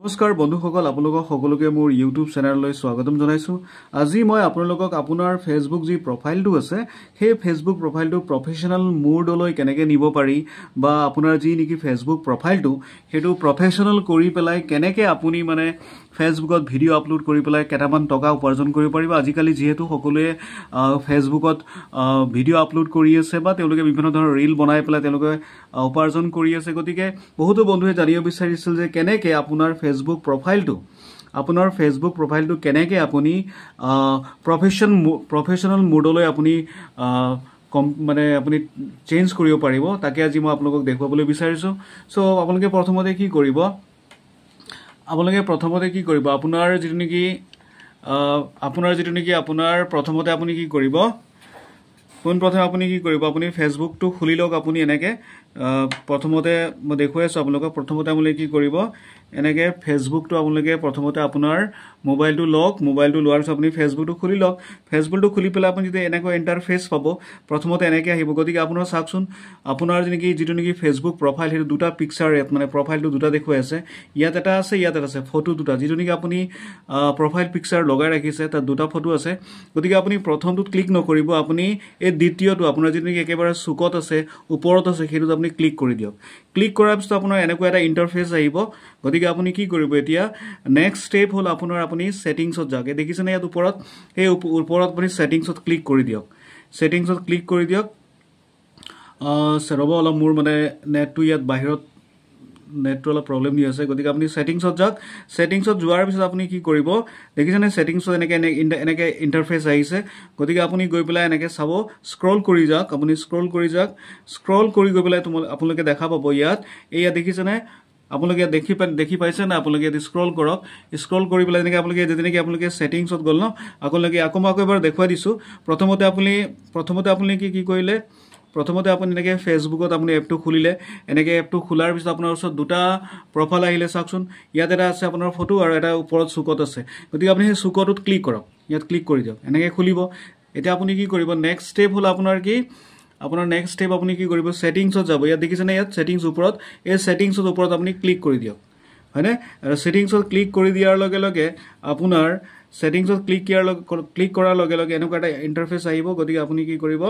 নমস্কাৰ বন্ধুসকল, আপোনালোকক সকলোকে মোৰ ইউটিউব চেনেললৈ স্বাগতম জনাইছো। আজি মই আপোনালোকক আপোনাৰ ফেচবুক যি প্ৰফাইলটো আছে সেই ফেচবুক প্ৰফাইলটো প্ৰফেশনাল মোডলৈ কেনেকৈ নিব পাৰি বা আপোনাৰ যি নেকি ফেচবুক প্ৰফাইলটো সেইটো প্ৰফেশনাল কৰি পেলাই কেনেকৈ আপুনি মানে ফেচবুকত ভিডিঅ' আপলোড কৰি পেলাই কেইটামান টকা উপাৰ্জন কৰিব পাৰিব। আজিকালি যিহেতু সকলোৱে ফেচবুকত ভিডিঅ' আপলোড কৰি আছে বা তেওঁলোকে বিভিন্ন ধৰণৰ ৰীল বনাই পেলাই তেওঁলোকে উপাৰ্জন কৰি আছে, গতিকে বহুতো বন্ধুৱে জানিব বিচাৰিছিল যে কেনেকৈ আপোনাৰ ফেচবুক প্ৰফাইলটো কেনেকৈ আপুনি প্ৰফেশনাল মোডলৈ আপুনি মানে আপুনি চেঞ্জ কৰিব পাৰিব, তাকে আজি মই আপোনালোকক দেখুৱাবলৈ বিচাৰিছোঁ। চ' আপোনালোকে প্ৰথমতে কি কৰিব, আপোনাৰ যিটো নেকি আপোনাৰ প্ৰথমতে আপুনি কি কৰিব, পোনপ্ৰথমে আপুনি কি কৰিব, আপুনি ফেচবুকটো খুলি লওক। আপুনি এনেকৈ প্ৰথমতে মই দেখুৱাই আছোঁ আপোনালোকক। প্ৰথমতে আপোনালোকে কি কৰিব, এনেকৈ ফেচবুকটো আপোনালোকে প্ৰথমতে আপোনাৰ মোবাইলটো লওক। মোবাইলটো লোৱাৰ পিছত আপুনি ফেচবুকটো খুলি লওক। ফেচবুকটো খুলি পেলাই আপুনি যেতিয়া এনেকৈ ইণ্টাৰফেচ পাব, প্ৰথমতে এনেকৈ আহিব। গতিকে আপোনাৰ চাওকচোন, আপোনাৰ যিটো নেকি ফেচবুক প্ৰফাইল সেইটো দুটা পিকচাৰ ইয়াত মানে প্ৰফাইলটো দুটা দেখুৱাই আছে। ইয়াত এটা আছে, ইয়াত এটা আছে, ফটো দুটা। যিটো নেকি আপুনি প্ৰফাইল পিকচাৰ লগাই ৰাখিছে তাত দুটা ফটো আছে। গতিকে আপুনি প্ৰথমটোত ক্লিক নকৰিব, আপুনি এই দ্বিতীয়টো আপোনাৰ যিটো নেকি একেবাৰে চুকত আছে, ওপৰত আছে, সেইটোত আপুনি ক্লিক কৰি দিয়ক। ক্লিক কৰাৰ পিছত আপোনাৰ এনেকুৱা এটা ইণ্টাৰফেচ আহিব। গতিকে আপুনি কি কৰিব, এতিয়া নেক্সট ষ্টেপ হ'ল আপুনি ছেটিংছত যাওক। দেখিছেনে ইয়াত ওপৰত, সেই ওপৰত আপুনি ছেটিংছত ক্লিক কৰি দিয়ক। ৰ'ব অলপ, মোৰ মানে নেটটো ইয়াত বাহিৰত নেটটো অলপ প্ৰব্লেম দি আছে। গতিকে আপুনি ছেটিংছত যাওক। ছেটিংছত যোৱাৰ পিছত আপুনি কি কৰিব, দেখিছেনে ছেটিংছত এনেকৈ ইণ্টাৰফেচ আহিছে। গতিকে আপুনি গৈ পেলাই এনেকৈ চাব, স্ক্ৰল কৰি যাওক। আপুনি স্ক্ৰল কৰি গৈ পেলাই আপোনালোকে দেখা পাব ইয়াত দেখিছেনে, আপোনালোকে দেখি পাইছে না, আপোনালোকে ইয়াত স্ক্ৰল কৰক। স্ক্ৰল কৰি পেলাই আপোনালোকে ছেটিংছত গ'ল ন, আকৌ মই এবাৰ দেখুৱাই দিছোঁ। প্ৰথমতে আপুনি কি কৰিলে, প্ৰথমতে আপুনি এনেকৈ ফেচবুকত আপুনি এপটো খুলিলে। এনেকৈ এপটো খোলাৰ পিছত আপোনাৰ ওচৰত দুটা প্ৰফাইল আহিলে, চাওকচোন। ইয়াত এটা আছে আপোনাৰ ফটো আৰু এটা ওপৰত চুকত আছে। গতিকে আপুনি সেই চুকটোত ক্লিক কৰক, ইয়াত ক্লিক কৰি দিয়ক, এনেকৈ খুলিব। এতিয়া আপুনি কি কৰিব, নেক্সট ষ্টেপ হ'ল আপুনি কি কৰিব, ছেটিংছত যাব। ইয়াত দেখিছেনে, ইয়াত ছেটিংছ ওপৰত, এই ছেটিংছৰ ওপৰত আপুনি ক্লিক কৰি দিয়ক, হয়নে? আৰু ছেটিংছত ক্লিক কৰি দিয়াৰ লগে লগে আপোনাৰ ছেটিংছত ক্লিক কৰাৰ লগে লগে এনেকুৱা এটা ইণ্টাৰফেচ আহিব। গতিকে আপুনি কি কৰিব,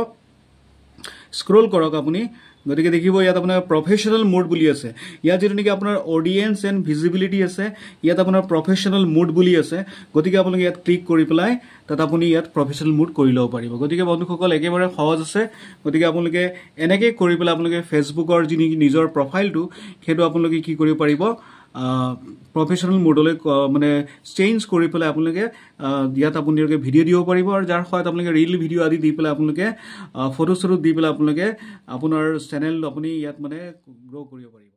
স্ক্ৰল কৰক আপুনি। গতিকে দেখিব ইয়াত আপোনাৰ প্ৰফেশনাল মোড বুলি আছে। ইয়াত যিটো নেকি আপোনাৰ অডিয়েন্স এণ্ড ভিজিবিলিটি আছে, ইয়াত আপোনাৰ প্ৰফেশনাল মোড বুলি আছে। গতিকে আপোনালোকে ইয়াত ক্লিক কৰি পেলাই তাত আপুনি ইয়াত প্ৰফেশনাল মোড কৰি ল'ব পাৰিব। গতিকে বন্ধুসকল, একেবাৰে সহজ আছে। গতিকে আপোনালোকে এনেকৈ কৰি পেলাই আপোনালোকে ফেচবুকৰ যি নেকি নিজৰ প্ৰফাইলটো সেইটো আপোনালোকে কি কৰিব পাৰিব, প্ৰফেশনাল মোডলৈ মানে চেঞ্জ কৰি পেলাই আপোনালোকে ইয়াত আপোনালোকে ভিডিঅ' দিব পাৰিব। আৰু যাৰ সহায়ত আপোনালোকে ৰীল ভিডিঅ' আদি দি পেলাই আপোনালোকে ফটো চটো দি পেলাই আপোনালোকে আপোনাৰ চেনেল আপুনি ইয়াত মানে গ্ৰ' কৰিব পাৰিব।